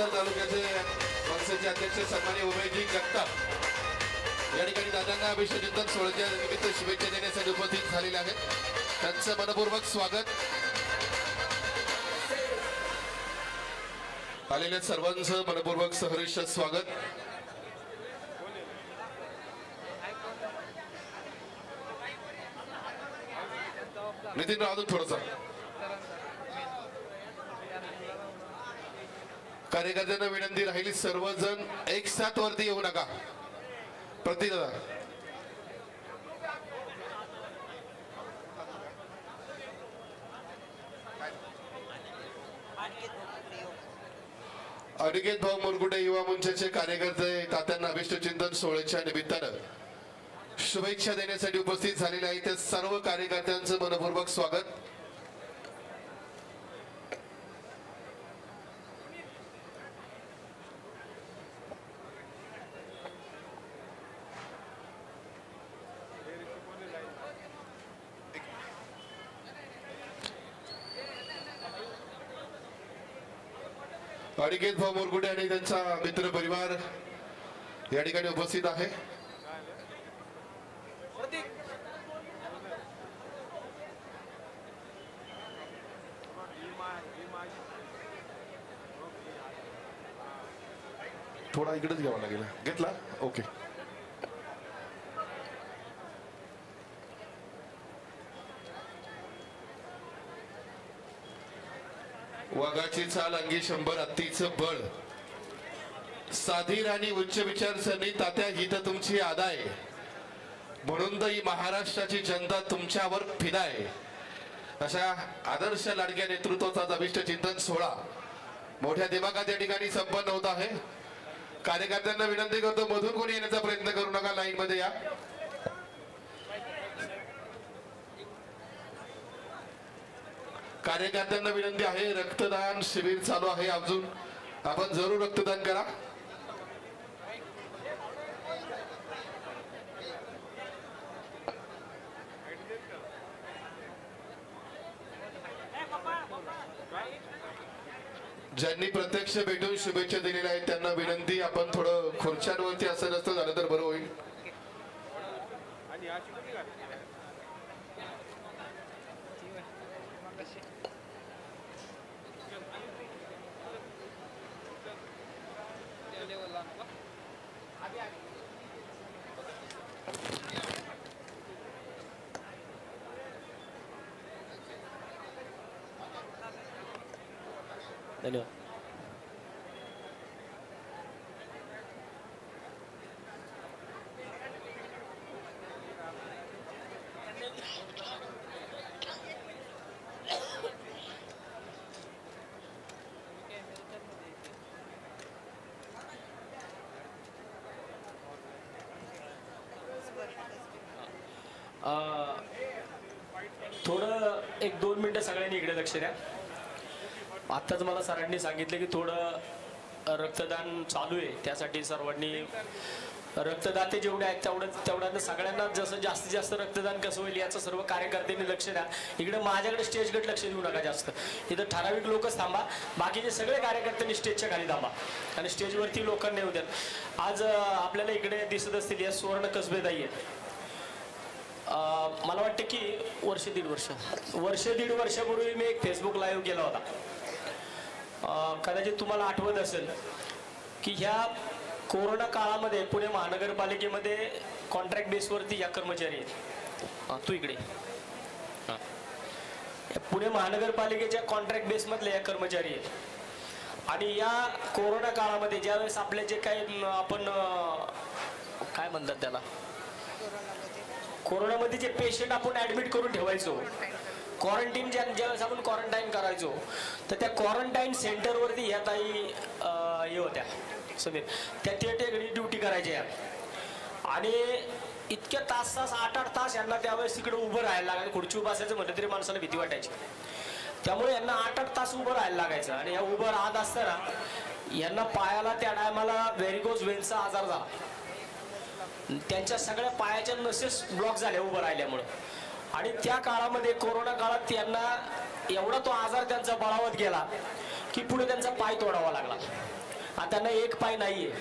पुरंदर तालुक्याचे पक्षाचे अध्यक्ष सन्माननीय उमेशजी जगताप या ठिकाणी दादांना अभिषेकचिंतन सोहळ्याच्या निमित्त शुभेच्छा देण्यासाठी उपस्थित झालेले आहेत। त्यांचं मनपूर्वक स्वागत। आलेल्या सर्वांचं मनपूर्वक सहर्ष स्वागत। नितीन राव थोडंसं कार्यकर्त्यांना विनंती राहिली, सर्वजण एक साथ वरती येऊ नका। प्रतीक दादा अनिकेत भाऊ मुरगुडे युवा मंचाचे कार्यकर्ते तात्यांना अभिष्टचिंतन सोहळ्याच्या निमित्तानं शुभेच्छा देण्यासाठी उपस्थित झालेले आहेत। त्या सर्व कार्यकर्त्यांचं मनपूर्वक स्वागत। अनिकेत भाऊ मुरगुडे आणि त्यांचा मित्र परिवार या ठिकाणी उपस्थित आहे। थोडा इकडेच घ्यावा लागेल, घेतला ओके। वाघाची चाल अंगी 100 हत्तीचं बळ, साधी राणी उच्च विचारसरणी तात्या ही तर तुमची आदाय, म्हणून तर ही महाराष्ट्राची जनता तुमच्यावर फिदा आहे। अशा आदर्श लाडक्या नेतृत्वाचा अभिष्टचिंतन सोहळा मोठ्या दिमागात या ठिकाणी संपन्न होत आहे। कार्यकर्त्यांना विनंती करतो, मधून कोणी येण्याचा प्रयत्न करू नका, लाईन मध्ये या। कार्यकर्त्यांना विनंती आहे, रक्तदान शिबिर चालू आहे अजून, आपण जरूर रक्तदान करा। ज्यांनी प्रत्यक्ष भेटून शुभेच्छा दिलेल्या आहेत त्यांना विनंती, आपण थोडं खुर्च्यांवरती असं नसतं झालं तर बरं होईल। धन्यवाद। थोडं 1-2 मिनिटं सगळ्यांनी इकडे लक्ष द्या। आत्ताच मला सरांनी सांगितलं की थोडं रक्तदान चालू आहे, त्यासाठी सर्वांनी रक्तदाते जेवढे आहेत तेवढ्या सगळ्यांना जसं जास्तीत जास्त रक्तदान कसं होईल याचं सर्व कार्यकर्त्यांनी लक्ष द्या। इकडे माझ्याकडे स्टेजकडे लक्ष देऊ नका जास्त, इथं ठराविक लोकच थांबा, बाकीचे सगळे कार्यकर्त्यांनी स्टेजच्या खाली थांबा आणि स्टेजवरती लोकांना येऊ द्यात। आज आपल्याला इकडे दिसत असतील या सुवर्ण कसबेताई आहेत। मला वाटतं की वर्ष दीड वर्षापूर्वी मी एक फेसबुक लाईव्ह केला होता। कदाचित तुम्हाला आठवत असेल की ह्या कोरोना काळामध्ये पुणे महानगरपालिकेमध्ये कॉन्ट्रॅक्ट बेसवरती या कर्मचारी आहेत। तू इकडे पुणे महानगरपालिकेच्या कॉन्ट्रॅक्ट बेसमधले या कर्मचारी आहेत आणि या कोरोना काळामध्ये ज्यावेळेस आपले जे काही आपण काय म्हणतात त्याला कोरोनामध्ये जे पेशंट आपण ऍडमिट करून ठेवायचो, क्वारंटाईन ज्यावेळेस आपण क्वारंटाईन करायचो, तर त्या क्वारंटाईन सेंटरवरती ह्या ताई हे होत्या समीर, त्या तिकडे ड्युटी करायच्या आणि इतक्या तास 8-8 तास यांना त्यावेळेस तिकडे उभं राहायला लागायचं। खुर्ची उभं असायचं म्हटलं तरी माणसाला भीती वाटायची, त्यामुळे यांना 8-8 तास उभं राहायला लागायचं आणि या उभं राहत असताना यांना पायाला त्या टायमाला व्हेरिकोज वेन्सचा आजार झाला। त्यांच्या सगळ्या पायाच्या नसेस ब्लॉक झाल्या उभं राहिल्यामुळे आणि त्या काळामध्ये कोरोना काळात त्यांना एवढा तो आजार त्यांचा बळावत गेला की पुढे त्यांचा पाय तोडावा लागला आणि त्यांना एक पाय नाहीये.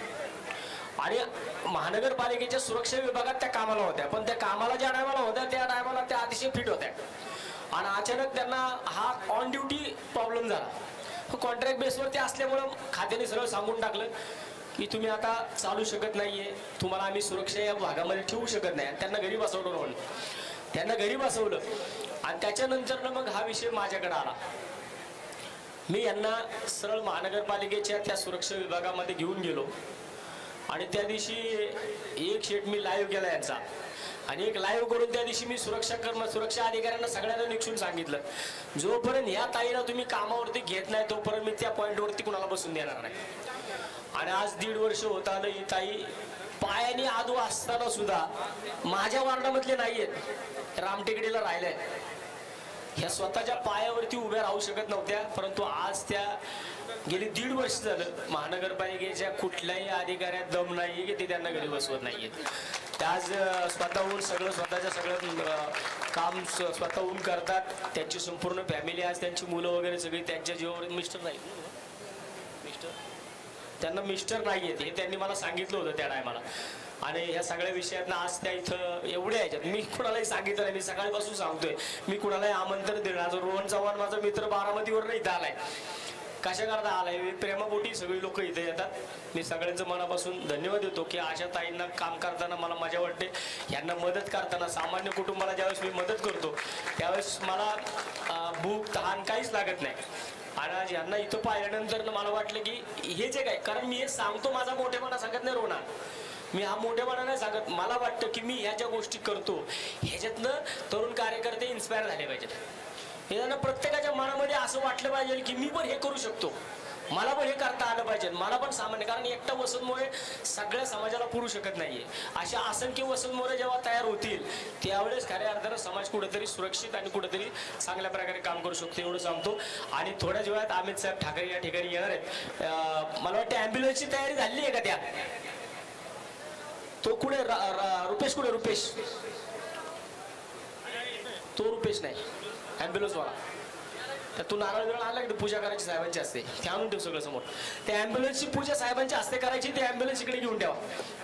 आणि महानगरपालिकेच्या सुरक्षा विभागात त्या कामाला होत्या, पण त्या कामाला ज्या टायमाला होत्या त्या टायमाला त्या अतिशय फिट होत्या. आणि अचानक त्यांना हा ऑन ड्युटी प्रॉब्लेम झाला. कॉन्ट्रॅक्ट बेसवरती असल्यामुळं खात्याने सरळ सांगून टाकलं की तुम्ही आता चालू शकत नाहीये, तुम्हाला आम्ही सुरक्षा या भागामध्ये ठेवू शकत नाही. त्यांना घरी बसवलं म्हणून त्यांना घरी बसवलं. आणि त्याच्यानंतर मग हा विषय माझ्याकडे आला. मी यांना सरळ महानगरपालिकेच्या त्या सुरक्षा विभागामध्ये घेऊन गेलो. आणि त्या दिवशी एक शेट मी लाईव्ह केला यांचा. आणि एक लाईव्ह करून त्या दिवशी मी सुरक्षा अधिकाऱ्यांना सगळ्यांना निक्षून सांगितलं, जोपर्यंत या ताईला तुम्ही कामावरती घेत नाही तोपर्यंत मी त्या पॉईंटवरती कुणाला बसून देणार नाही. आणि आज 1.5 वर्ष होत आलं ही ताई पायाने आदू असताना सुद्धा माझ्या वार्डामधले नाहीयेत, रामटेकडीला राहिल्या. ह्या स्वतःच्या पायावरती उभ्या राहू शकत नव्हत्या, परंतु आज त्या गेली 1.5 वर्ष झालं महानगरपालिकेच्या कुठल्याही अधिकाऱ्यात दम नाहीये की ते त्यांना घरी बसवत नाहीयेत. त्या आज स्वतःहून सगळं काम स्वतःहून करतात. त्यांची संपूर्ण फॅमिली, आज त्यांची मुलं वगैरे सगळी त्यांच्या जीवावर. मिस्टर त्यांना मिस्टर नाहीयेत हे त्यांनी मला सांगितलं होतं त्या टायमाला. आणि ह्या सगळ्या विषयात आज त्या इथं एवढ्या याच्यात मी कुणालाही सांगितलं नाही. मी सकाळपासून सांगतोय, मी कुणालाही आमंत्रण देणार. आज रोहन चव्हाण माझा मित्र बारामतीवर इथं आलाय. कशा करता आलाय? प्रेमापोटी सगळी लोक इथे येतात. मी सगळ्यांचं मनापासून धन्यवाद देतो की अशा ताईंना काम करताना मला मजा वाटते. यांना मदत करताना सामान्य कुटुंबाला ज्यावेळेस मी मदत करतो त्यावेळेस मला भूक तहान काहीच लागत नाही. आणि आज यांना इथं पाहिल्यानंतर मला वाटलं की हे जे काय, कारण मी हे सांगतो माझा मोठेपणा सांगत नाही रोना, मी हा मोठेपणा नाही सांगत. मला वाटतं की मी ह्या ज्या गोष्टी करतो ह्याच्यातनं तरुण कार्यकर्ते इन्स्पायर झाले पाहिजेत. हे त्यांना प्रत्येकाच्या मनामध्ये असं वाटलं पाहिजे की मी पण हे करू शकतो, मला पण हे करता आलं पाहिजे, मला पण सामान्य. कारण एकटा वसंतमोरे सगळ्या समाजाला पुरू शकत नाहीये. अशा असंख्य वसंतमोरे जेव्हा तयार होतील त्यावेळेस खऱ्या अर्थानं समाज कुठेतरी सुरक्षित आणि कुठेतरी चांगल्या प्रकारे काम करू शकतो एवढं सांगतो. आणि थोड्याच वेळात अमित साहेब ठाकरे या ठिकाणी येणार आहेत. मला वाटतं ॲम्ब्युलन्सची तयारी झाली आहे का? त्या तो कुठे रुपेश, कुठे रुपेश? तो रुपेश नाही, ॲम्ब्युलन्स वाला. तर तू नारळ बिरळ आणला की पूजा करायची साहेबांची असते, ते आणून ठेव सगळं समोर. त्या ॲम्ब्युलन्सची पूजा साहेबांची हस्ते करायची, ते ॲम्ब्युलन्स इकडे घेऊन ठेवा.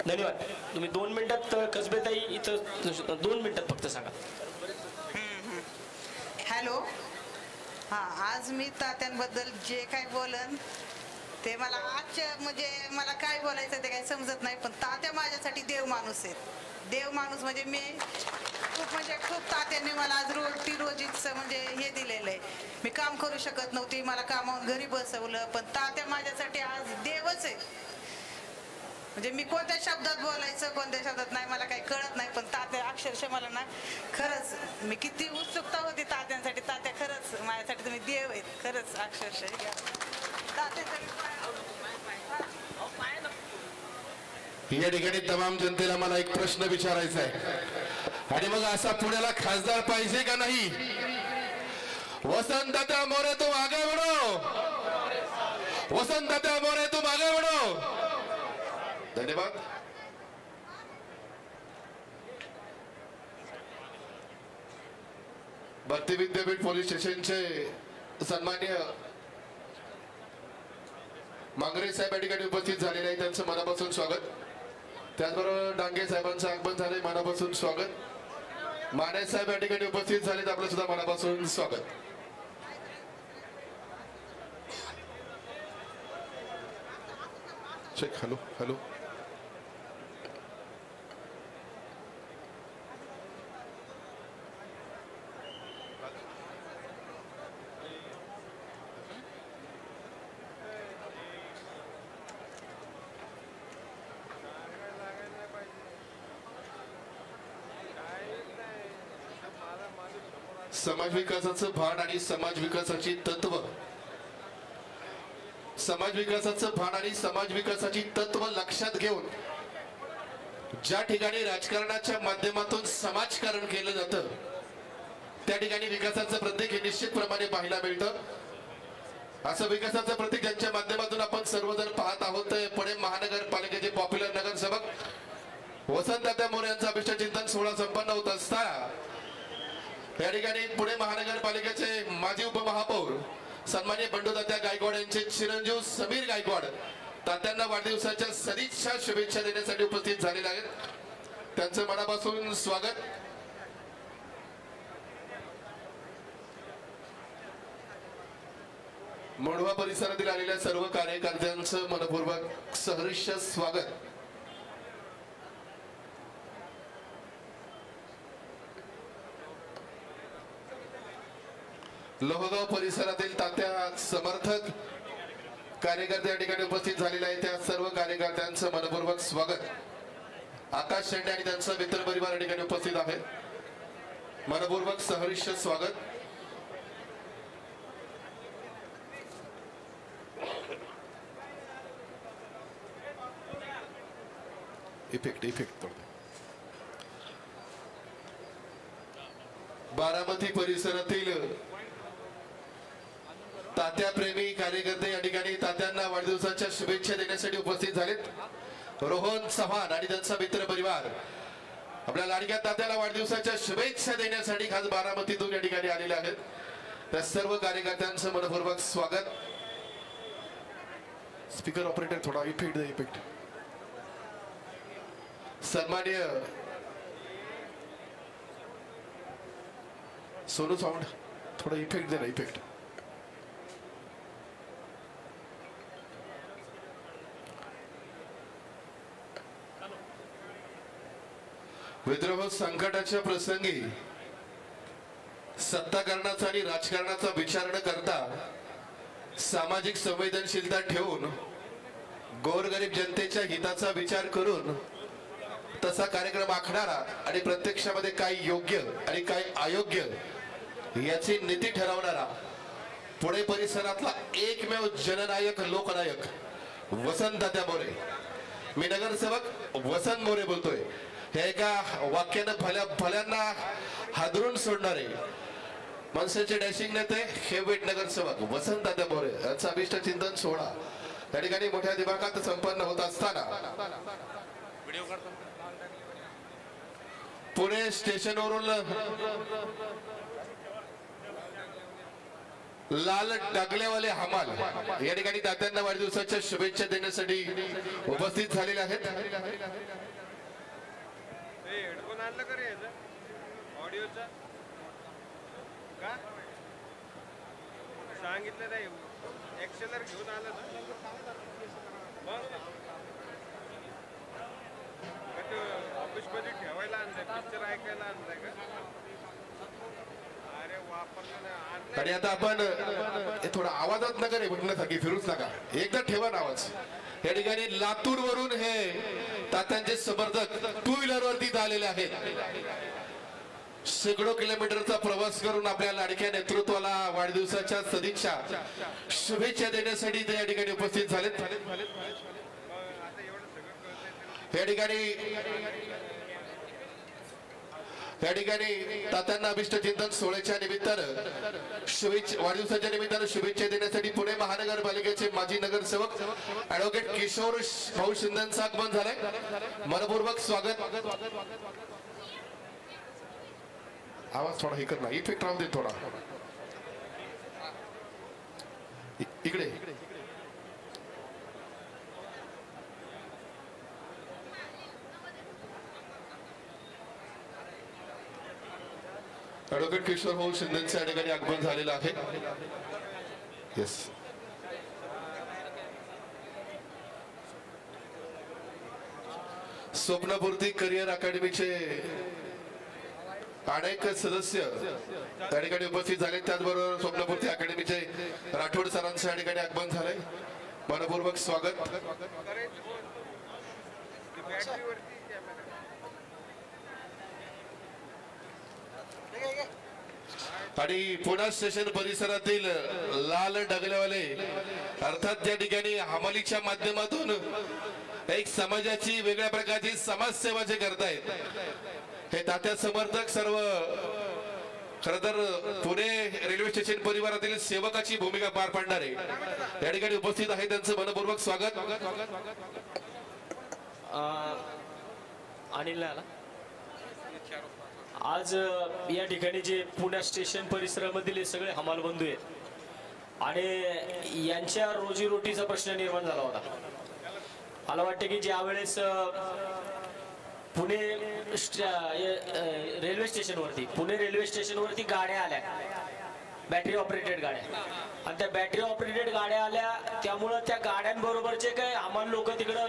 धन्यवाद. तुम्ही 2 मिनिटात कसबेताई इथं 2 मिनिटात फक्त सांगा. हॅलो. हां, आज मी तात्यांबद्दल जे काही बोलन ते मला आजच्या म्हणजे मला काय बोलायचं ते काही समजत नाही, पण तात्या माझ्यासाठी देव माणूस आहेत. देव माणूस म्हणजे मी खूप तात्यांनी मला आज रोजीचं म्हणजे हे दिलेलं आहे. मी काम करू शकत नव्हती, मला कामावून घरी बसवलं, पण तात्या माझ्यासाठी आज देवच आहे. म्हणजे मी कोणत्या शब्दात बोलायचं कोणत्या शब्दात नाही मला काही कळत नाही, पण तात्या अक्षरशः मला ना खरंच मी किती उत्सुकता होती तात्यांसाठी. तात्या खरंच माझ्यासाठी तुम्ही देव आहेत, खरंच अक्षरशः या ठिकाणी तमाम जनतेला मला एक प्रश्न विचारायचा आहे. आणि मग असा पुण्याला खासदार पाहिजे का नाही? वसंतदादा मोरे तुम आगे बढ़ो, वसंतदादा मोरे तुम आगे बढ़ो. धन्यवाद. भक्ती विद्यापीठ पोलीस स्टेशनचे सन्मान्य मांगरे साहेब या ठिकाणी उपस्थित झालेले आहे, त्यांचं मनापासून स्वागत. त्याचबरोबर डांगे साहेबांचं आगमन झाले, मनापासून स्वागत. माने साहेब या ठिकाणी उपस्थित झालेत, आपलं सुद्धा मनापासून स्वागत. चेक. Hello hello. समाज विकासाचं भान आणि समाज विकासाची तत्व, समाज विकासाचं भान आणि समाज विकासाची तत्व लक्षात घेऊन ज्या ठिकाणी राजकारणाच्या माध्यमातून समाजकारण केलं जातं त्या ठिकाणी विकासाचं प्रतीक हे निश्चितप्रमाणे पाहायला मिळतं. असं विकासाचं प्रतीक ज्यांच्या माध्यमातून आपण सर्वजण पाहत आहोत पुणे महानगरपालिकेचे पॉप्युलर नगरसेवक वसंतदादा मोरे यांचा अभिष्ट चिंतन सोहळा संपन्न होत असताना या ठिकाणी पुणे महानगरपालिकेचे माजी उपमहापौर सन्माननीय बंडूदादा गायकवाड यांचे चिरंजीव समीर गायकवाड तात्यांना वाढदिवसाच्या सदिच्छा शुभेच्छा देण्यासाठी उपस्थित झालेले आहेत. त्यांचं मनापासून स्वागत. मोढवा परिसरातील आलेल्या सर्व कार्यकर्त्यांचं मनपूर्वक सहर्ष स्वागत. लोहगाव परिसरातील तात्या समर्थक कार्यकर्ते या ठिकाणी उपस्थित झालेले आहेत. त्या सर्व कार्यकर्त्यांचं मनपूर्वक स्वागत. आकाश शेंडे आणि त्यांचा मित्र परिवार या ठिकाणी उपस्थित आहेत. मनपूर्वक सहर्ष स्वागत. इफेक्ट बारामती परिसरातील तात्या प्रेमी कार्यकर्ते या ठिकाणी तात्यांना वाढदिवसाच्या शुभेच्छा देण्यासाठी उपस्थित झालेत. रोहन चव्हाण आणि त्यांचा मित्र परिवार आपल्या लाडक्या तात्याला वाढदिवसाच्या शुभेच्छा देण्यासाठी खास बारामतीतून या ठिकाणी आलेले आहेत. त्या सर्व कार्यकर्त्यांचं मनपूर्वक स्वागत. स्पीकर ऑपरेटर थोडा इफेक्ट. सन्माननीय सोनू साऊंड थोडा इफेक्ट दे ना. इफेक्ट विद्रोह संकटाच्या प्रसंगी सत्ताकारणाचा आणि राजकारणाचा विचार न करता सामाजिक संवेदनशीलता ठेवून गोरगरीब जनतेच्या हिताचा विचार करून तसा कार्यक्रम आखणारा आणि प्रत्यक्षामध्ये काय योग्य आणि काय अयोग्य याची नीती ठरवणारा पुणे परिसरातला एकमेव जननायक लोकनायक वसंत तात्या मोरे. मी नगरसेवक वसंत मोरे बोलतोय. हे एका वाक्यानं भल्यांना हादरून सोडणारे मनसेचे डॅशिंग नेते हेवेट नगरसेवक वसंत तात्या मोरे यांचा अभिष्ट चिंतन सोहळा त्या ठिकाणी मोठ्या दिमागात संपन्न होत असताना पुणे स्टेशनवरून लाल डगलेवाले हमाल या ठिकाणी तात्यांना वाढदिवसाच्या शुभेच्छा देण्यासाठी उपस्थित झालेले आहेत. हेडफोन आणलं का रे ऑडिओचा का सांगितलं नाही. एक्सेलर घेऊन आलं ना ऑफिस मध्ये ठेवायला आणलंय. पिक्चर ऐकायला आणलंय का? अरे वापरलं नाही. आणि आता आपण थोडा आवाजात नका रे बघण्यासाठी फिरूच नका. एकदा ठेवा ना आवाज. या ठिकाणी लातूर वरून हे तात्यांचे समर्थक टू व्हीलर वरती आलेले आहेत. शेकडो किलोमीटरचा प्रवास करून आपल्या लाडक्या नेतृत्वाला वाढदिवसाच्या सदिच्छा शुभेच्छा देण्यासाठी ते या ठिकाणी उपस्थित झालेत. या ठिकाणी तात्यांना अभिष्ट चिंतन सोहळ्याच्या निमित्तानं शुभेच्छा वाढदिवसाच्या निमित्तानं शुभेच्छा देण्यासाठी पुणे महानगरपालिकेचे माजी नगरसेवक ऍडव्होकेट किशोर भाऊ शिंदेचं आगमन झालंय. मनपूर्वक स्वागत. आवाज थोडा हे कर ना. इफेक्ट राहू दे थोडा. इकडे ऍडव्होकेट किशोर भाऊ शिंदेचं या ठिकाणी आगमन झालेलं आहे. येस. स्वप्नपूर्ती करिअर अकॅडमीचे अनेक सदस्य त्या ठिकाणी उपस्थित झाले. त्याचबरोबर स्वप्नपूर्ती अकॅडमीचे राठोड सरांचं या ठिकाणी आगमन झालंय. मनपूर्वक स्वागत. आणि पुणे स्टेशन परिसरातील लाल डगलेवाले अर्थात त्या ठिकाणी हमालीच्या माध्यमातून एक समाजाची वेगळ्या प्रकारची समाजसेवा जे करतायत हे तात्या समर्थक सर्व खर तर पुणे रेल्वे स्टेशन परिवारातील सेवकाची भूमिका पार पाडणारे या ठिकाणी उपस्थित आहे. त्यांचं मनपूर्वक स्वागत. अनिल आला. आज या ठिकाणी जे पुणे स्टेशन परिसरामधील सगळे हमाल बंधू आहेत आणि यांच्या रोजीरोटीचा प्रश्न निर्माण झाला होता. मला वाटतं की ज्या वेळेस पुणे रेल्वे स्टेशनवरती गाड्या आल्या, बॅटरी ऑपरेटेड गाड्या, आणि त्या बॅटरी ऑपरेटेड गाड्या आल्या त्यामुळं त्या गाड्यांबरोबरचे काय आम्हाला लोक तिकडं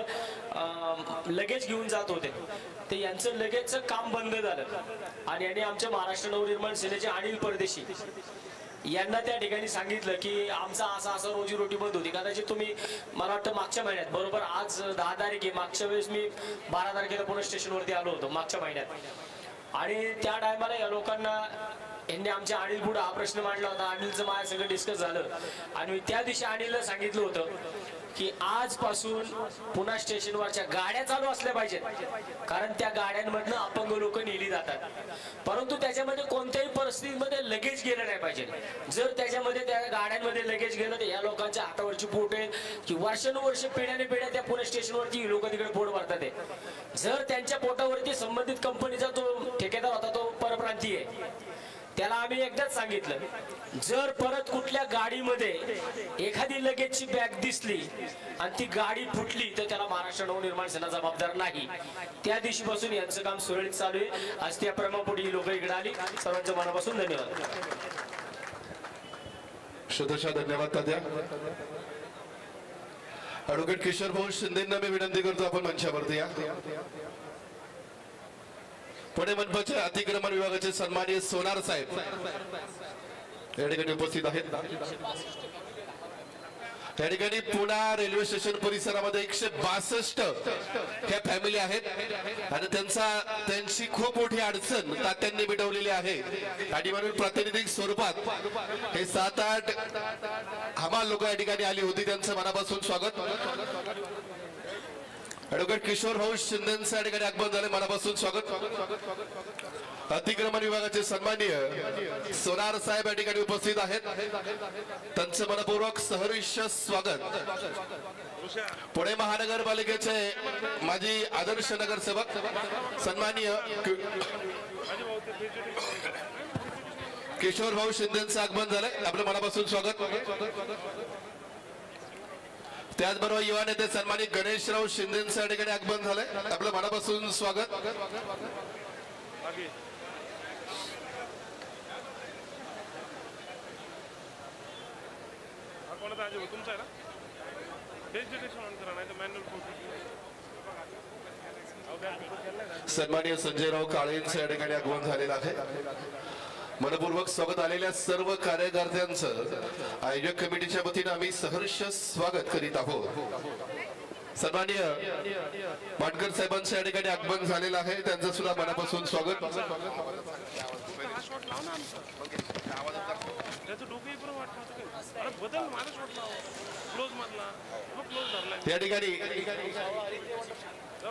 लगेच घेऊन जात होते, ते यांचं लगेचचं काम बंद झालं. आणि यांनी आमच्या महाराष्ट्र नवनिर्माण सेनेचे अनिल परदेशी यांना त्या ठिकाणी सांगितलं की आमचा असा रोजीरोटी बंद होती. कदाचित तुम्ही मला वाटतं मागच्या महिन्यात, बरोबर आज 10 तारीख आहे, मागच्या वेळेस मी 12 तारखेला पुणे स्टेशनवरती आलो होतो मागच्या महिन्यात. आणि त्या टायमाला या लोकांना यांनी आमच्या अनिल पुढे हा प्रश्न मांडला होता. अनिलचं माझ्या सगळं डिस्कस झालं आणि मी त्या दिवशी अनिलला सांगितलं होतं की आजपासून पुणे स्टेशनवरच्या गाड्या चालू असल्या पाहिजेत, कारण त्या गाड्यांमधनं अपंग लोक नेली जातात, परंतु त्याच्यामध्ये कोणत्याही परिस्थितीमध्ये लगेच गेलं नाही पाहिजे. जर त्याच्यामध्ये त्या गाड्यांमध्ये लगेच गेलं तर या लोकांच्या हातावरची पोट आहे की वर्षानुवर्ष पिढ्याने पिढ्या त्या पुणे स्टेशनवरती लोक तिकडे पोट भरतात आहे. जर त्यांच्या पोटावरती संबंधित कंपनीचा जो ठेकेदार होता तो परप्रांतीय आहे, त्याला आम्ही एकदाच सांगितलं, जर परत कुठल्या गाडीमध्ये एखादी लगेजची बॅग दिसली आणि ती गाडी फुटली तर त्याला महाराष्ट्र नवनिर्माण सेना जबाबदार नाही. त्या दिवशीपासून यांचं काम सुरळीत चालू आहे. आज त्या क्रमापुढे ही लोक इकडे आली. सर्वांच्या मनापासून धन्यवाद. शतशः धन्यवाद तात्या. ॲडव्होकेट किशोर भाऊ शिंदेंना मी विनंती करतो आपण मंचावरती या. पुणे मनपाच्या अतिक्रमण विभागाचे सन्माननीय सोनार साहेब या ठिकाणी उपस्थित आहेत. या ठिकाणी पुणे रेल्वे स्टेशन परिसरामध्ये 162 ह्या फॅमिली आहेत आणि त्यांची खूप मोठी अडचण तात्यांनी मिटवलेली आहे. आणि म्हणून प्रातिनिधिक स्वरूपात हे 7-8 हमाल लोक या ठिकाणी आली होती. त्यांचं मनापासून स्वागत. ॲडव्होकेट किशोर भाऊ शिंदेंचं या ठिकाणी आगमन झाले, मनापासून स्वागत. अतिक्रमण विभागाचे सन्माननीय सोनार साहेब या ठिकाणी उपस्थित आहेत. त्यांचं मनपूर्वक सहर्ष स्वागत. पुणे महानगरपालिकेचे माजी आदर्श नगरसेवक सन्माननीय किशोर भाऊ शिंदेंचं आगमन झालंय, आपलं मनापासून स्वागत. त्याचबरोबर युवा नेते सन्मानित गणेशराव शिंदेंचं या ठिकाणी आगमन झालंय, आपलं मनापासून स्वागत. सन्माननीय संजयराव काळेंचं या ठिकाणी आगमन झालेलं आहे. मनपूर्वक स्वागत. आलेल्या सर्व कार्यकर्त्यांचं आयोजक कमिटीच्या वतीनं आम्ही सहर्ष स्वागत करीत आहोत. सन्माननीय माटकर साहेबांचं या ठिकाणी आगमन झालेलं आहे, त्यांचं सुद्धा मनापासून स्वागत. या ठिकाणी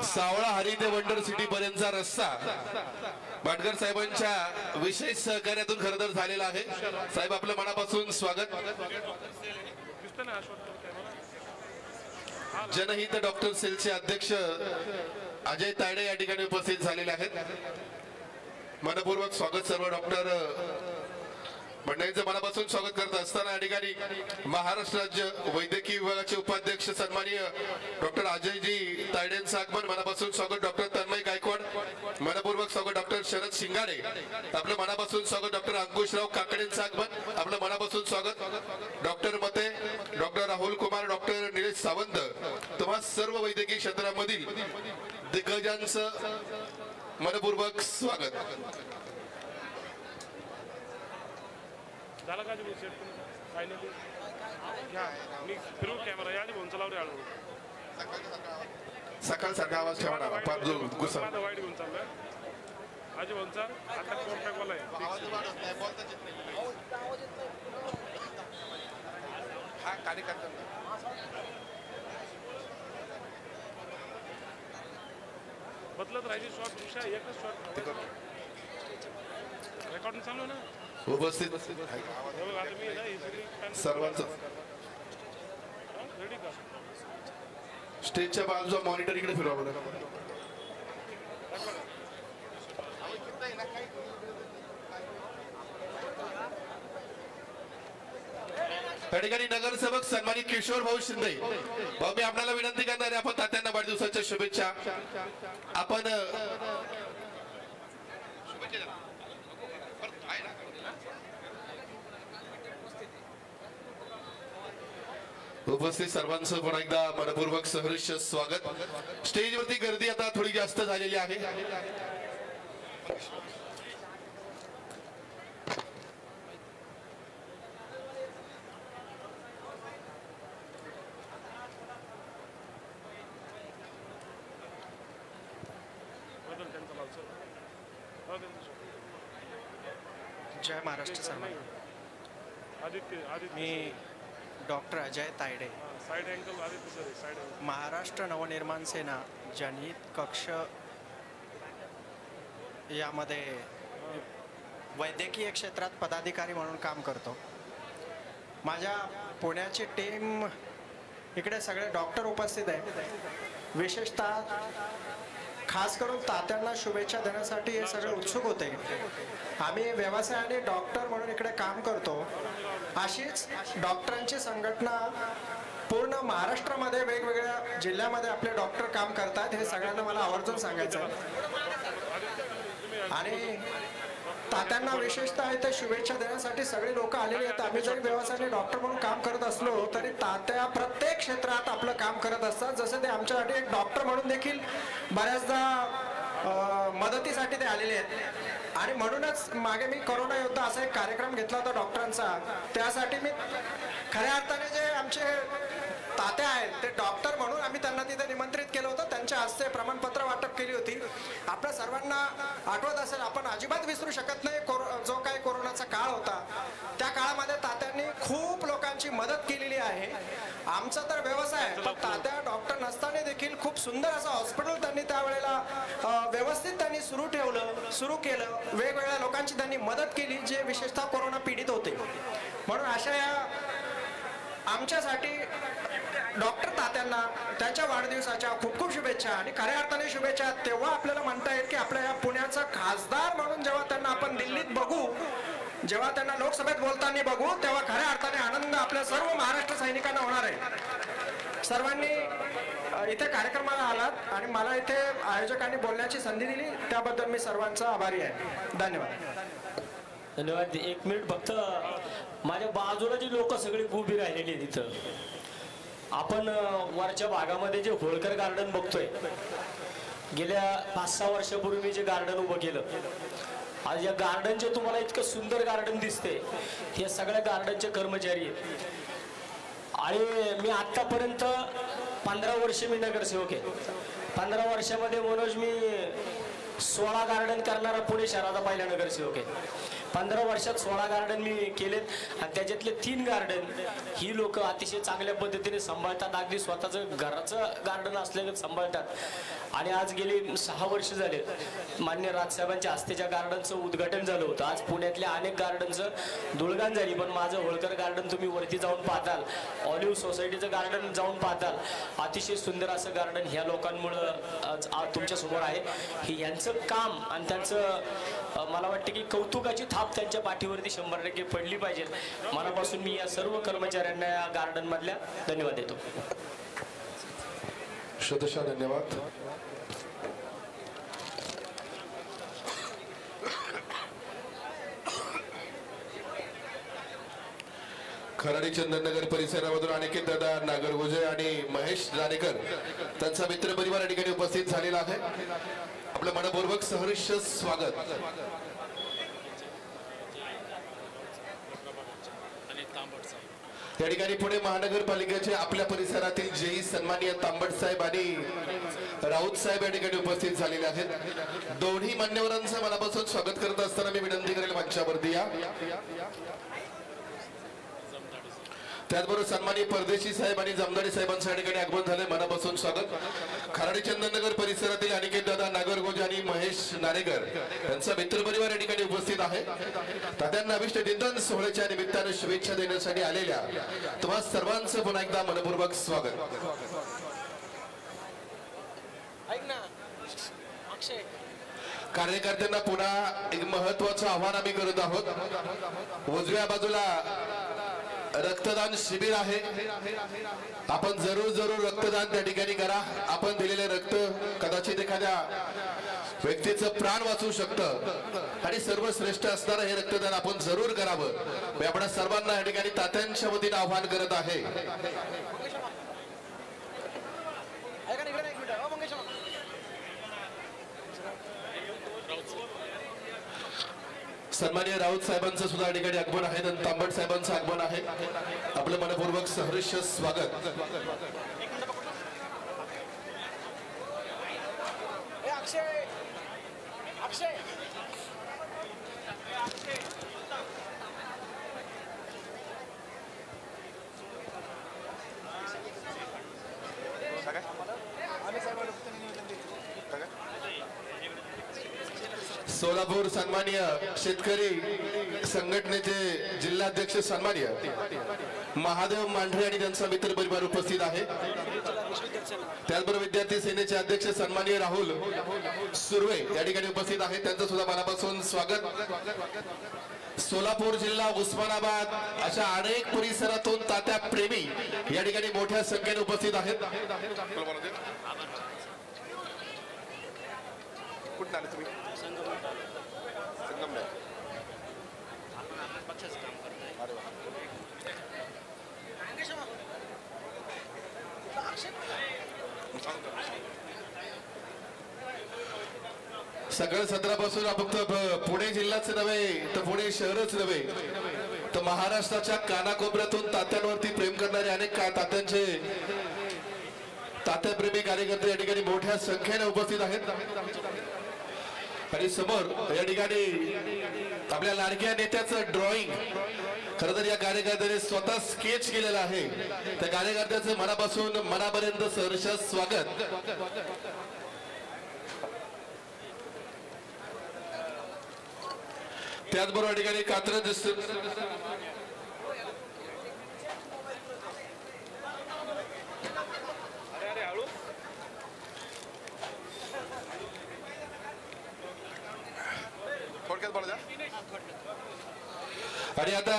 सावळा हरी ते वंडर सिटी पर्यंतचा रस्ता माटकर साहेबांच्या विशेष सहकार्यातून खरं तर झालेला आहे. साहेब आपलं मनापासून स्वागत. जनहित डॉक्टर सेलचे अध्यक्ष अजय तायडे या ठिकाणी उपस्थित झालेले आहेत. मनपूर्वक स्वागत सर्व डॉक्टर मंडळींचं मनापासून स्वागत करत असताना या ठिकाणी महाराष्ट्र राज्य वैद्यकीय विभागाचे उपाध्यक्ष सन्माननीय डॉक्टर अजयजी तायडेंचं आगमन, मनापासून स्वागत. डॉक्टर तन्मय गायकवाड मनपूर्वक स्वागत. डॉक्टर शरद शिंगाडे आपलं मनापासून स्वागत. डॉक्टर अंकुशराव काकडेंचं आगमन, आपलं मनापासून स्वागत. डॉक्टर मते, डॉक्टर राहुल कुमार, डॉक्टर निलेश सावंत, तुम्हा सर्व वैद्यकीय क्षेत्रामधील दिग्गजांचं मनपूर्वक स्वागत. झाला का सेट फायनली घ्या मी फिरू कॅमेरा या घेऊन चलाव रे हळू. सकाळ सारखा आवाज ठेवा ना. माझा वाईट घेऊन चाललोय आजी भाऊंचा आता कॉन्टॅक्ट वाला आहे. हा कार्यकर्ता बदलत राहायची शॉट विषय एकच शॉट रेकॉर्डिंग चालू ना उपस्थित सर्वांचं स्टेजच्या बाजूचा मॉनिटर इकडे फिरवा बरं. या ठिकाणी नगरसेवक सन्मानित किशोर भाऊ शिंदे भाऊ, मी आपल्याला विनंती करणार आहे, आपण तात्यांना वाढदिवसाच्या शुभेच्छा. आपण उपस्थित सर्वांचं पुन्हा एकदा मनपूर्वक सहर्ष स्वागत. स्टेजवरती गर्दी आता थोडी जास्त झालेली आहे. बदल त्यांचा लाल सर. हो, त्यांचं सर. जय महाराष्ट्र सर्वांना. आदित्य मी doctor Ajay Tayde, side angle Aditya sir side angle. Maharashtra Navnirman Sena जनहित कक्ष यामध्ये वैद्यकीय क्षेत्रात पदाधिकारी म्हणून काम करतो. माझ्या पुण्याची टीम इकडे सगळे डॉक्टर उपस्थित आहे. विशेषतः खास करून तात्यांना शुभेच्छा देण्यासाठी हे सगळे उत्सुक होते. आम्ही व्यवसायाने डॉक्टर म्हणून इकडे काम करतो. अशीच डॉक्टरांची संघटना पूर्ण महाराष्ट्रामध्ये वेगवेगळ्या जिल्ह्यामध्ये आपले डॉक्टर काम करतात. हे सगळ्यांना मला आवर्जून सांगायचं आहे. आणि तात्यांना विशेषतः इथे शुभेच्छा देण्यासाठी सगळे लोक आलेले आहेत. आम्ही जरी व्यवसायाने डॉक्टर म्हणून काम करत असलो तरी तात्या प्रत्येक क्षेत्रात आपलं काम करत असतात. जसं ते आमच्यासाठी एक डॉक्टर म्हणून देखील बऱ्याचदा मदतीसाठी ते आलेले आहेत. आणि म्हणूनच मागे मी कोरोना योद्धा असा एक कार्यक्रम घेतला होता डॉक्टरांचा. त्यासाठी मी खऱ्या अर्थाने जे आमचे तात्या आहेत ते डॉक्टर म्हणून आम्ही त्यांना तिथे निमंत्रित केलं होतं. त्यांच्या हस्ते प्रमाणपत्र वाटप केली होती. आपल्या सर्वांना आठवत असेल, आपण अजिबात विसरू शकत नाही जो काही कोरोनाचा काळ होता त्या काळामध्ये तात्यांनी खूप लोकांची मदत केलेली आहे. आमचा तर व्यवसाय आहे, पण तात्या डॉक्टर नसताना देखील खूप सुंदर असं हॉस्पिटल त्यांनी त्यावेळेला व्यवस्थित त्यांनी सुरू केलं. वेगवेगळ्या लोकांची त्यांनी मदत केली जे विशेषतः कोरोना पीडित होते. म्हणून अशा या आमच्यासाठी डॉक्टर तात्यांना त्यांच्या वाढदिवसाच्या खूप खूप शुभेच्छा. आणि खऱ्या अर्थाने शुभेच्छा तेव्हा आपल्याला म्हणता येईल की आपल्या या पुण्याचा खासदार म्हणून जेव्हा त्यांना आपण दिल्लीत बघू, जेव्हा त्यांना लोकसभेत बोलताना बघू, तेव्हा खऱ्या अर्थाने आनंद आपल्या सर्व महाराष्ट्र सैनिकांना होणार आहे. सर्वांनी इथे कार्यक्रमाला आलात आणि मला इथे आयोजकांनी बोलण्याची संधी दिली त्याबद्दल मी सर्वांचा आभारी आहे. धन्यवाद. धन्यवाद. 1 मिनिट फक्त. माझ्या बाजूला जी लोक सगळी उभी राहिलेली आहेत तिथं, आपण वरच्या भागामध्ये जे होळकर गार्डन बघतोय, गेल्या 5-6 वर्षापूर्वी मी जे गार्डन उभं केलं, आज या गार्डनचे तुम्हाला इतकं सुंदर गार्डन दिसते. हे सगळ्या गार्डनचे कर्मचारी आहेत. आणि मी आतापर्यंत 15 वर्ष मी नगरसेवक आहे. 15 वर्षामध्ये मनोज मी 16 गार्डन करणारा पुणे शहराचा पहिला नगरसेवक आहे. 15 वर्षात 16 गार्डन मी केलेत आणि त्याच्यातले 3 गार्डन ही लोक अतिशय चांगल्या पद्धतीने सांभाळतात. अगदी स्वतःचं घराचं गार्डन असल्याचं सांभाळतात. आणि आज गेली 6 वर्ष झाले मान्य राजसाहेबांच्या हस्ते ज्या गार्डनचं उद्घाटन झालं होतं. आज पुण्यातल्या अनेक गार्डनचं धुळगाण झाली, पण माझं होळकर गार्डन तुम्ही वरती जाऊन पाहताल, ऑलिव्ह सोसायटीचं गार्डन जाऊन पाहताल, अतिशय सुंदर असं गार्डन ह्या लोकांमुळं आज तुमच्या समोर आहे. हे यांचं काम आणि त्यांचं मला वाटतं की कौतुकाची थाप त्यांच्या पाठीवरती 100% पडली पाहिजे. मनापासून मी या सर्व कर्मचाऱ्यांना या गार्डन मधल्या धन्यवाद देतो. शतशः धन्यवाद. खराडी चंदननगर परिसरामधून अनिकेत दादा नागरगोजे आणि महेश जानेकर त्यांचा मित्र परिवार या ठिकाणी उपस्थित झालेला आहे. आपलं मनपूर्वक सहर्ष स्वागत. या ठिकाणी पुणे महानगरपालिकेचे आपल्या परिसरातील जेई सन्माननीय तांबट साहेब आणि राऊत साहेब या ठिकाणी उपस्थित झालेले आहेत. दोन्ही मान्यवरांचं मनापासून स्वागत करत असताना मी विनंती करेल मंचावरती या. त्याचबरोबर सन्माननीय परदेशी साहेब आणि जमदाडे साहेबांच्या ठिकाणी आगमन झाले. मनापासून स्वागत. खराडी चंदननगर परिसरातील अनिकेत दादा नागरगोजे आणि महेश नारेकर यांचा मित्रपरिवार या ठिकाणी उपस्थित आहे. तात्यांना अभिष्ट चिंतन सोहळ्याच्या निमित्ताने शुभेच्छा देण्यासाठी आलेल्या तुम्हा सर्वांचं पुन्हा एकदा मनपूर्वक स्वागत. कार्यकर्त्यांना पुन्हा एक महत्वाचं आव्हान आम्ही करत आहोत. उजव्या बाजूला रक्तदान शिबिर आहे. आपण जरूर रक्तदान त्या ठिकाणी करा. आपण दिलेले रक्त कदाचित एखाद्या व्यक्तीचं प्राण वाचू शकतं आणि सर्वश्रेष्ठ असणारं हे रक्तदान आपण जरूर करावं. मी आपल्या सर्वांना या ठिकाणी तात्यांच्या वतीने आवाहन करत आहे. सन्माननीय राऊत साहेबांचं सुद्धा या ठिकाणी आगमन आहे. तांबट साहेबांचं आगमन आहे. आपलं मनपूर्वक सहर्ष स्वागत. सोलापूर सन्माननीय शेतकरी संघटनेचे जिल्हाध्यक्ष सन्माननीय महादेव मांढरे आणि त्यांचा मित्र परिवार उपस्थित आहे. त्याचबरोबर विद्यार्थी सेनेचे अध्यक्ष सन्माननीय राहुल सुर्वे या ठिकाणी उपस्थित आहेत. त्यांचं सुद्धा मनापासून स्वागत. सोलापूर जिल्हा उस्मानाबाद अशा अनेक परिसरातून तात्या प्रेमी या ठिकाणी मोठ्या संख्येने उपस्थित आहेत. कुठं आले तुम्ही? संगमनेर. अरे वा. सगळं सत्रापासून फक्त पुणे जिल्हाच नव्हे तर पुणे शहरच नव्हे तर महाराष्ट्राच्या कानाकोपऱ्यातून तात्यांवरती प्रेम करणारे अनेक तात्यांचे तात्याप्रेमी कार्यकर्ते या ठिकाणी मोठ्या संख्येने उपस्थित आहेत. आणि समोर या ठिकाणी आपल्या लाडक्या नेत्याचं ड्रॉइंग खरं तर या कार्यकर्त्याने स्वतः स्केच केलेलं आहे. त्या कार्यकर्त्याचं मनापासून मनापर्यंत सहर्ष स्वागत. त्याचबरोबर या ठिकाणी कात्रज थोडक्यात बोला. आणि आता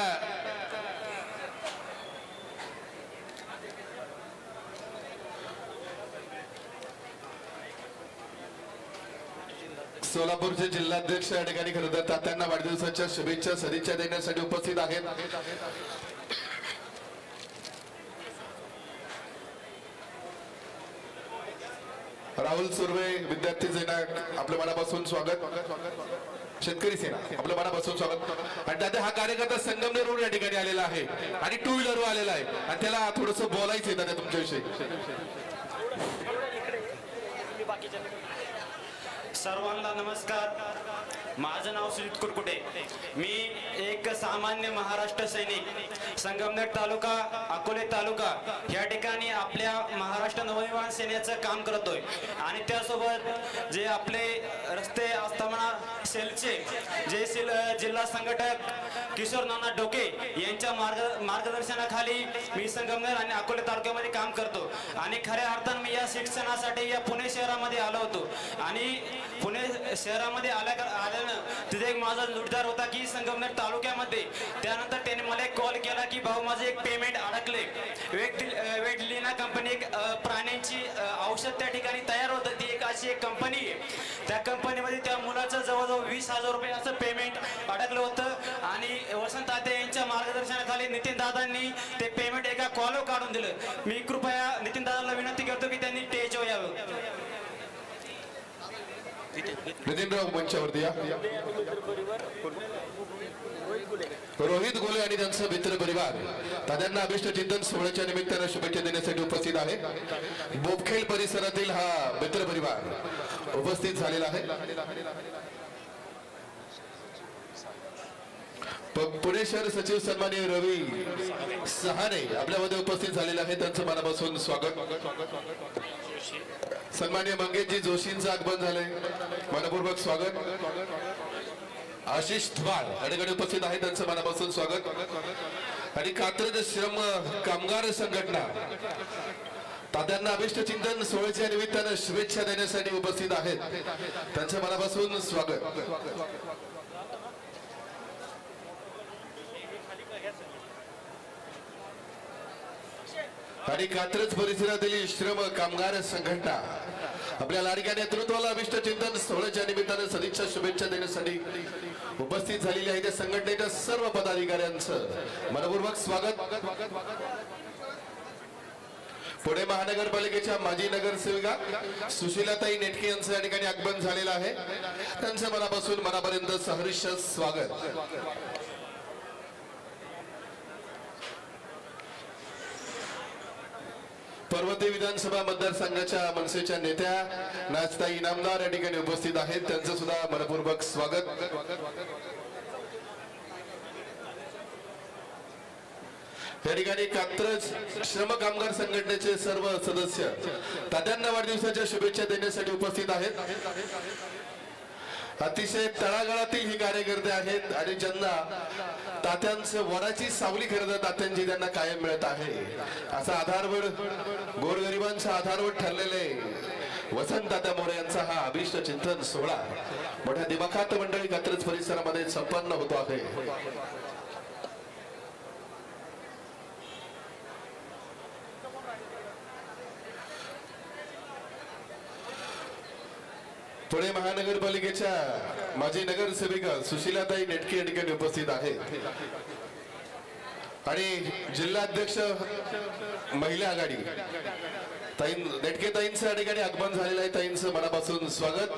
सोलापूरचे जिल्हाध्यक्ष या ठिकाणी खरं तर तात्यांना वाढदिवसाच्या शुभेच्छा सदिच्छा देण्यासाठी उपस्थित आहेत. राहुल सुर्वे विद्यार्थी सेना आपल्या मनापासून स्वागत. शेतकरी सेना आपल्या मनापासून स्वागत. आणि त्यात हा कार्यकर्ता संगमनेरवरून या ठिकाणी आलेला आहे आणि टू व्हीलरवर आलेला आहे आणि त्याला थोडस बोलायचं आहे दादा तुमच्याविषयी. सर्वांना नमस्कार. माझं नाव सुजित कुरकुटे. मी एक सामान्य महाराष्ट्र सैनिक संगमनेर तालुका अकोले तालुका या ठिकाणी आपल्या महाराष्ट्र नवनिर्माण सेनेचं काम करतोय. आणि त्यासोबत जे आपले रस्ते आस्थापना सेलचे जे जिल्हा संघटक किशोर नाना डोके यांच्या मार्गदर्शनाखाली मी संगमनेर आणि अकोले तालुक्यामध्ये काम करतो. आणि खऱ्या अर्थानं मी या शिक्षणासाठी या पुणे शहरामध्ये आलो होतो. आणि पुणे शहरामध्ये आल्यानं तिथे एक माझा लुटदार होता की संगमनेर तालुक्यामध्ये. त्यानंतर त्याने मला एक कॉल केला की भाऊ माझं एक पेमेंट अडकले. वेटलिना कंपनी एक प्राण्यांची औषध त्या ठिकाणी तयार होतं. ती एक अशी एक कंपनी आहे. त्या कंपनीमध्ये त्या मुलाचं जवळजवळ 20,000 रुपये असं पेमेंट अडकलं होतं. आणि वसंत तात्या यांच्या मार्गदर्शनाखाली नितीन दादांनी ते पेमेंट एका कॉलवर काढून दिलं. मी कृपया नितीन दादांना विनंती करतो की त्यांनी स्टेजवर यावं. नितीनराव मंचावरती या. रोहित गोले आणि त्यांचा मित्र परिवार तात्यांना अभिष्ट चिंतन सोहळ्याच्या निमित्तानं शुभेच्छा देण्यासाठी उपस्थित आहे. बोपखेल परिसरातील हा मित्र परिवार उपस्थित झालेला आहे. पुणे शहर सचिव सन्माननीय रवी सहाने आपल्यामध्ये उपस्थित झालेले आहे. त्यांचं मनापासून स्वागत. सन्माननीय मंगेशजी जोशींचं आगमन झालंय. मनपूर्वक स्वागत. आशिष धवाळ याठिकाणी उपस्थित आहे. त्यांचं मनापासून स्वागत. आणि कात्रज श्रम कामगार संघटना तात्यांना अभिष्ट चिंतन सोहळ्याच्या निमित्तानं शुभेच्छा देण्यासाठी उपस्थित आहेत. त्यांचं मनापासून स्वागत. आणि कात्रज परिसरातील श्रम कामगार संघटना आपल्या लाडक्या नेतृत्वाला अभिष्ट चिंतन सोहळ्याच्या निमित्तानं सदिच्छा शुभेच्छा देण्यासाठी उपस्थित झालेली आहे. त्या संघटनेच्या सर्व पदाधिकाऱ्यांचं मनपूर्वक स्वागत. पुणे महानगरपालिकेच्या माजी नगरसेविका सुशीलाताई नेटके यांचं या ठिकाणी आगमन झालेलं आहे. त्यांचं मनापासून मनापर्यंत सहर्ष स्वागत. पर्वती विधानसभा मतदारसंघाच्या मनसेच्या नेत्या नाचताई इनामदार या ठिकाणी उपस्थित आहेत. त्यांचं सुद्धा मनपूर्वक स्वागत. या ठिकाणी कात्रज श्रम कामगार संघटनेचे सर्व सदस्य तात्यांना वाढदिवसाच्या शुभेच्छा देण्यासाठी उपस्थित आहेत. अतिशय तळागाळातील ही कार्यकर्ते आहेत आणि ज्यांना तात्यांचं वडाची सावली खरं तात्यांची त्यांना कायम मिळत आहे. असा आधारवड गोरगरिबांचा आधारवड ठरलेले वसंत तात्या मोरे यांचा हा अभिष्ट चिंतन सोहळा मोठ्या दिमाखात मंडळी कात्रज परिसरामध्ये संपन्न होतो आहे. पुणे महानगरपालिकेच्या माजी नगरसेविका सुशीलाताई नेटके या ठिकाणी उपस्थित आहेत आणि जिल्हाध्यक्ष महिला आघाडी ताई नेटके ताईंचं या ठिकाणी आगमन झालेलं आहे. ताईंचं मनापासून स्वागत.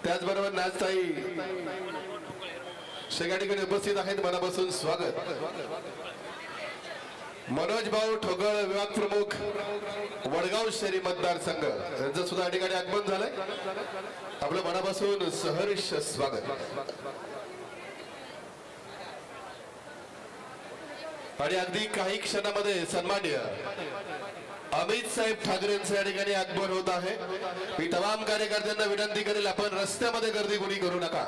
त्याचबरोबर नाचताई या ठिकाणी उपस्थित आहेत. मनापासून स्वागत. मनोज भाऊ ठोकळ विभाग प्रमुख वडगाव शहरी मतदारसंघ यांचं सुद्धा या ठिकाणी आगमन झालंय. आपलं मनापासून सहर्ष स्वागत. आणि अगदी काही क्षणामध्ये सन्माननीय अमित साहेब ठाकरेंचं या ठिकाणी आगमन होत आहे. मी तमाम कार्यकर्त्यांना विनंती करेल, आपण रस्त्यामध्ये गर्दी कोणी करू नका.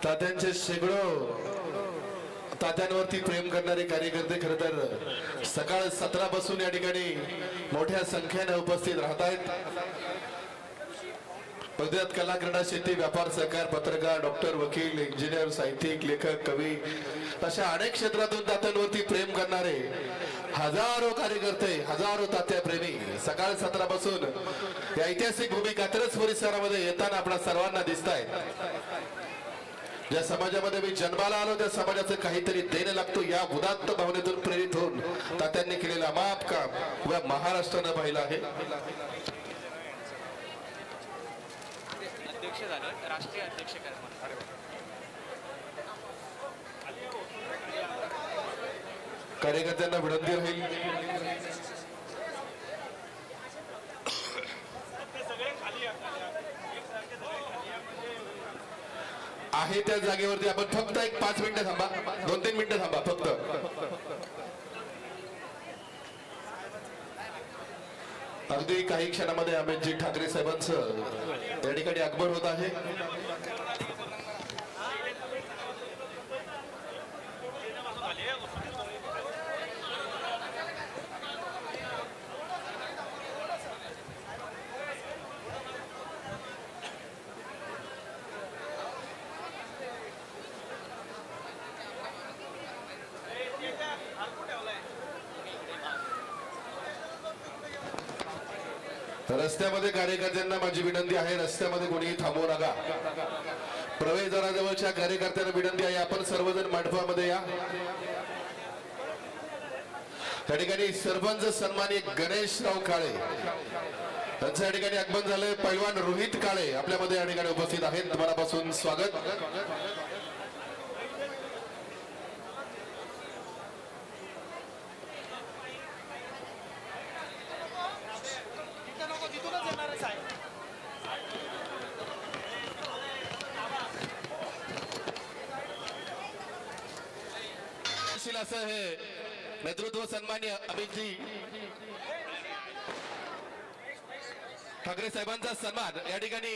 तात्यांचे शेकडो तात्यांवरती प्रेम करणारे कार्यकर्ते खरं तर सकाळ 17 पासून या ठिकाणी मोठ्या संख्येने उपस्थित राहत आहेत. पदव्यात कला, क्रीडा, शेती, व्यापार, सहकार, पत्रकार, डॉक्टर, वकील, इंजिनियर, साहित्यिक, लेखक, कवी अशा अनेक क्षेत्रातून तात्यांवरती प्रेम करणारे हजारो कार्यकर्ते, हजारो तात्या प्रेमी सकाळ 17 पासून या ऐतिहासिक भूमी कात्रज परिसरामध्ये येताना आपल्या सर्वांना दिसत आहेत. ज्या समाजामध्ये मी जन्माला आलो त्या समाजाचं काहीतरी देणं लागतो या उदात्त भावनेतून प्रेरित होऊन तात्यांनी केलेलं अमाप काम या महाराष्ट्रानं पाहिलं आहे. अध्यक्ष झालं, राष्ट्रीय अध्यक्ष कार्यकर्त्यांना विनंती राहील, आहे त्या जागेवरती आपण फक्त एक 5 मिनिटं थांबा, 2-3 मिनिटं थांबा फक्त. अगदी काही क्षणामध्ये अमितजी ठाकरे साहेबांचं या ठिकाणी आगमन होत आहे. रस्त्यामध्ये कार्यकर्त्यांना माझी विनंती आहे, रस्त्यामध्ये कोणीही थांबवू नका. प्रवेशद्वाराजवळच्या कार्यकर्त्यांना विनंती आहे, आपण सर्वजण मंडपामध्ये या. त्या ठिकाणी सरपंच सन्माननीय गणेशराव काळे त्यांचं या ठिकाणी आगमन झालंय. पैलवान रोहित काळे आपल्यामध्ये या ठिकाणी उपस्थित आहेत. मनापासून स्वागत. असं हे नेतृत्व सन्मान्य अमितजी ठाकरे साहेबांचा सन्मान या ठिकाणी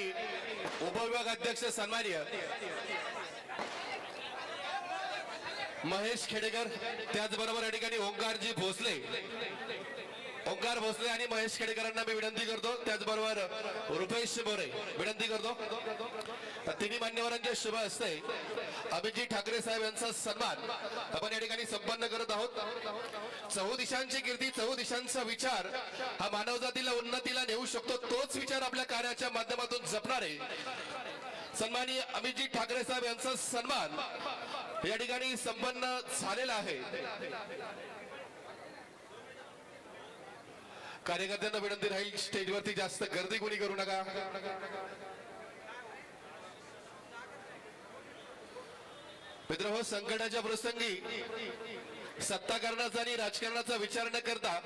उपविभाग अध्यक्ष सन्मान्य महेश खेडेकर, त्याचबरोबर या ठिकाणी ओंकारजी भोसले आणि महेश खेडेकरांना मी विनंती करतो, त्याचबरोबर रुपेश मोरे विनंती करतो. तिन्ही मान्यवरांच्या शुभ हस्ते अभिजित ठाकरे साहेब यांचा सन्मान आपण या ठिकाणी संपन्न करत आहोत. चहुदिशांची कीर्ती, चहुदिशांचा विचार हा मानवजातीला उन्नतीला नेऊ शकतो. तोच विचार आपल्या कार्याच्या माध्यमातून जपणारे सन्माननीय अभिजित ठाकरे साहेब यांचा सन्मान या ठिकाणी संपन्न झालेला आहे. कार्यकर्त्यांना विनंती राहील, स्टेजवरती जास्त गर्दी कोणी करू नका. मित्रहो, संकटाच्या प्रसंगी सत्ताकारणाचा आणि राजकारणाचा विचार न करता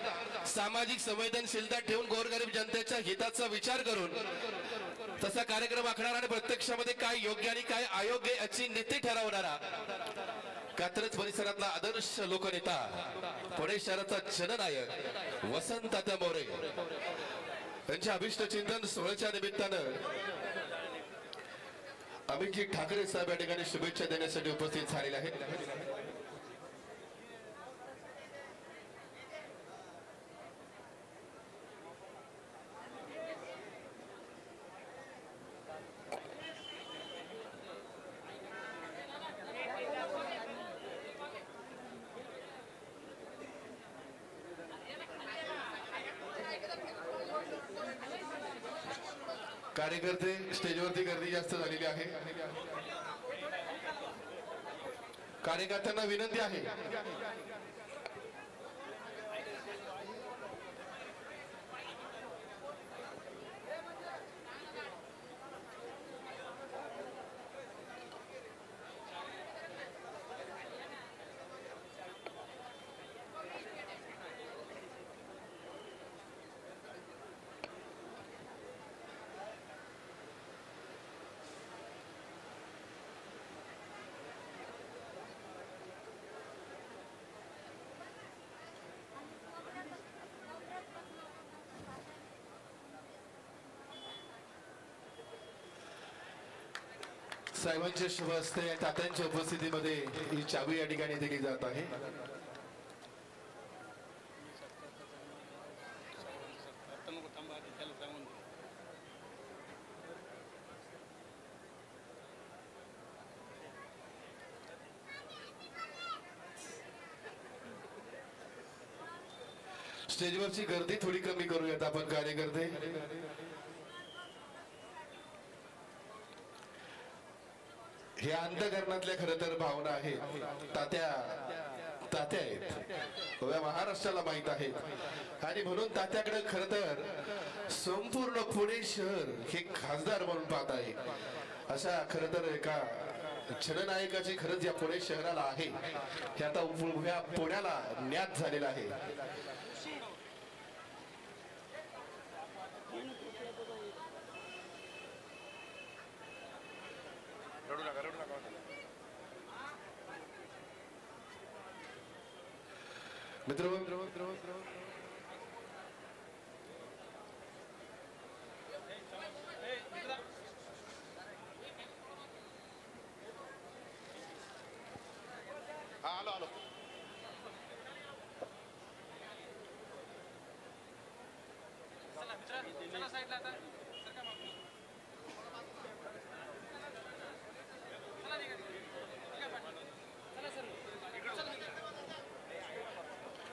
सामाजिक संवेदनशीलता ठेवून गोरगरीब जनतेच्या हिताचा विचार करून तसा कार्यक्रम आखणारा आणि प्रत्यक्षामध्ये काय योग्य आणि काय अयोग्य याची नीती ठरवणारा कात्रज परिसरातला आदर्श लोकनेता, पुणे शहराचा जननायक वसंत तात्या मोरे यांच्या अभिष्ट चिंतन सोहळ्याच्या निमित्तानं अभिजित ठाकरे साहेब या ठिकाणी शुभेच्छा देण्यासाठी उपस्थित झालेले आहेत. कार्यकर्ते स्टेजवरती गर्दी जास्त झालेली आहे. कार्यकर्त्यांना विनंती आहे, साहेबांच्या शुभ हस्ते तात्यांच्या उपस्थितीमध्ये ही चावी या ठिकाणी दिली जात आहे. स्टेजवरची गर्दी थोडी कमी करूयात आपण कार्यकर्ते. हे अंतःकरणातल्या खरं तर भावना आहेत. तात्या आहेत, महाराष्ट्राला माहित आहेत आणि म्हणून तात्याकडे खरं तर संपूर्ण पुणे शहर हे खासदार म्हणून पाहत आहे. अशा खरं तर एका जननायकाची खरंच या पुणे शहराला आहे, हे आता उभ्या पुण्याला ज्ञात झालेलं आहे. मित्र आलो आलो.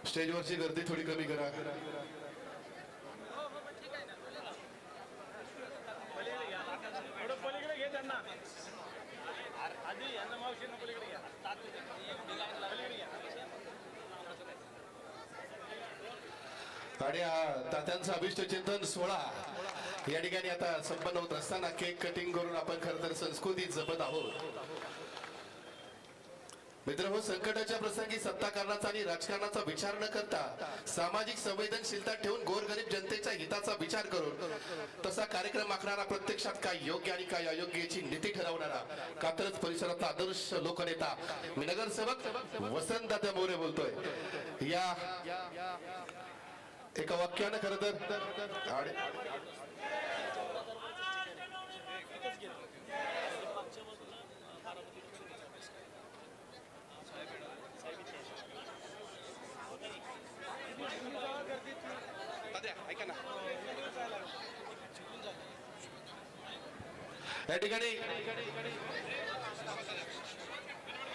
स्टेजवरची गर्दी थोडी कमी करा. पलीकडे घे त्यांना आधी यांना मावशी पलीकडे घ्या. आणि तात्यांचा अभिष्ट चिंतन सोहळा या ठिकाणी आता संपन्न होत असताना केक कटिंग करून आपण खरं तर संस्कृती जपत आहोत. मित्रहो, संकटाच्या प्रसंगी सत्ताकारणाचा आणि राजकारणाचा विचार न करता सामाजिक संवेदनशीलता ठेवून गोरगरीब जनतेच्या हिताचा विचार करून तसा कार्यक्रम आखणारा, प्रत्यक्षात काय योग्य आणि काय अयोग्य याची नीती ठरवणारा कात्रज परिसराचा आदर्श लोकनेता मी नगरसेवक वसंतदादा मोरे बोलतोय. या एका वाक्यानं खरं तर ऐका ना, या ठिकाणी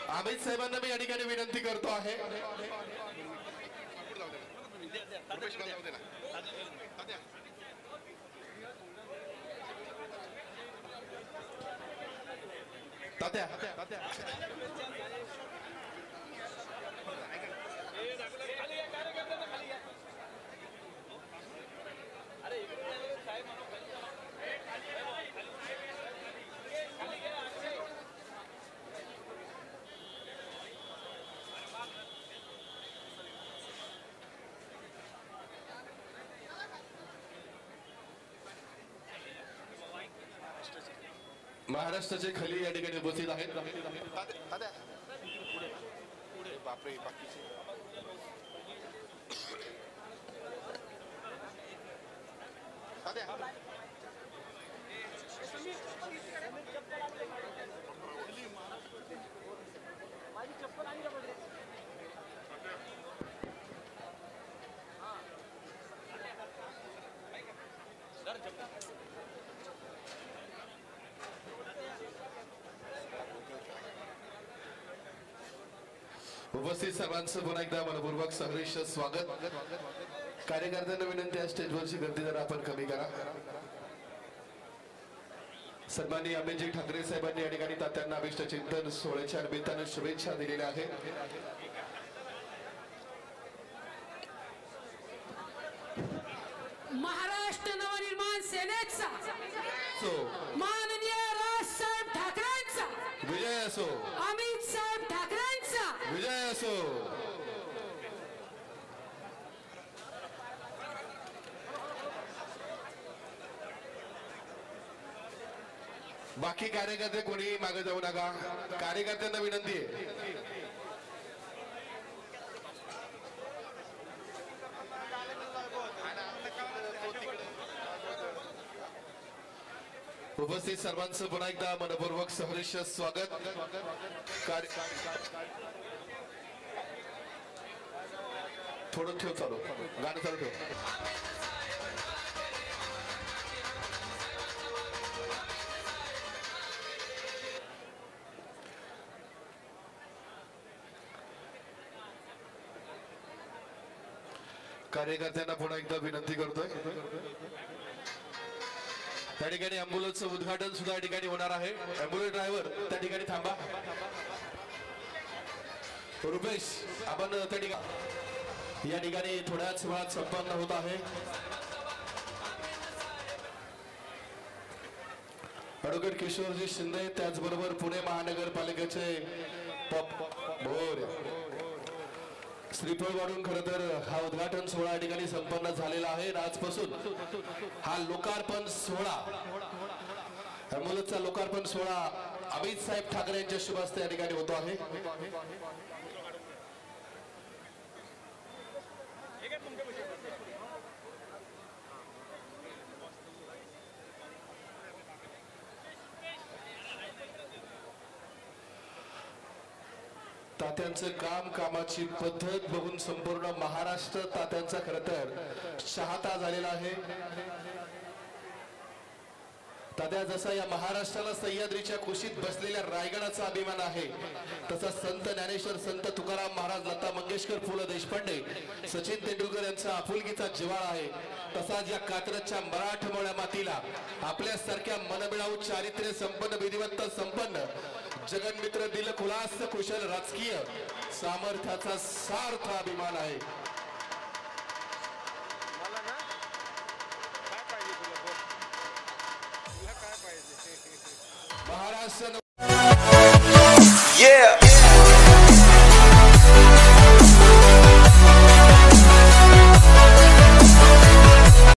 अमित साहेबांना मी या ठिकाणी विनंती करतो आहे. रुपेश मला जाऊ दे ना. तात्या. तात्या महाराष्ट्राचे खली या ठिकाणी उपस्थित आहेत. तात्या. बापरे, बाकीचे तात्या. उपस्थित सर्वांचं पुन्हा एकदा मनपूर्वक सहर्ष स्वागत. कार्यकर्त्यांना विनंती आहे, स्टेजवरची गर्दी जरा आपण कमी करा. सन्माननीय अमितजी ठाकरे साहेबांनी या ठिकाणी तात्यांना अभिष्ट चिंतन सोहळ्याच्या निमित्तानं शुभेच्छा दिलेल्या आहेत. महाराष्ट्र नवनिर्माण सेनेचा माननीय राजसाहेब ठाकरेंचा विजय असो, अमित साहेब ठाकरेंचा विजय असो. बाकी कार्यकर्ते कोणी मागे जाऊ नका. कार्यकर्त्यांना विनंती आहे. उपस्थित सर्वांचं पुन्हा एकदा मनपूर्वक सहर्ष स्वागत. थोडं ठेव चालू, गाणं चालू ठेव. कार्यकर्त्यांना पुन्हा एकदा विनंती करतोय. त्या ठिकाणी अँब्युलन्सचं उद्घाटन सुद्धा या ठिकाणी होणार आहे. अँब्युलन्स ड्रायव्हर त्या ठिकाणी थांबा. रुपेश, आपण त्या ठिकाणी या ठिकाणी थोड्याच वेळात संपन्न होत आहे. ॲडव्होकेट किशोरजी शिंदे, त्याचबरोबर पुणे महानगरपालिकेचे श्रीफळ वाढून खरं तर हा उद्घाटन सोहळा या ठिकाणी संपन्न झालेला आहे. आजपासून हा लोकार्पण सोहळा, अँब्युलन्सचा लोकार्पण सोहळा अमित साहेब ठाकरे यांच्या शुभ हस्ते या ठिकाणी होतो आहे. तात्यांचं काम, कामाची पद्धत बघून संपूर्ण महाराष्ट्र तात्यांचा खरं तर चाहता झालेला आहे. तात्या जसा या महाराष्ट्राला सह्याद्रीच्या कुशीत बसलेल्या रायगडाचा अभिमान आहे, तसा संत ज्ञानेश्वर, संत तुकाराम महाराज, लता मंगेशकर, पु ल देशपांडे, सचिन तेंडुलकर यांचा आपुलकीचा जिव्हाळा आहे. तसाच या कात्रजच्या मराठमोळ्या मातीला आपल्यासारख्या मनमिळावू, चारित्र्य संपन्न, विधिवंत संपन्न, जगन्मित्र, दिलखुलास, कुशल राजकीय सामर्थ्याचा सार्थ अभिमान आहे. मला ना काय पाहिजे तुला बोल, तुला काय पाहिजे? महाराष्ट्र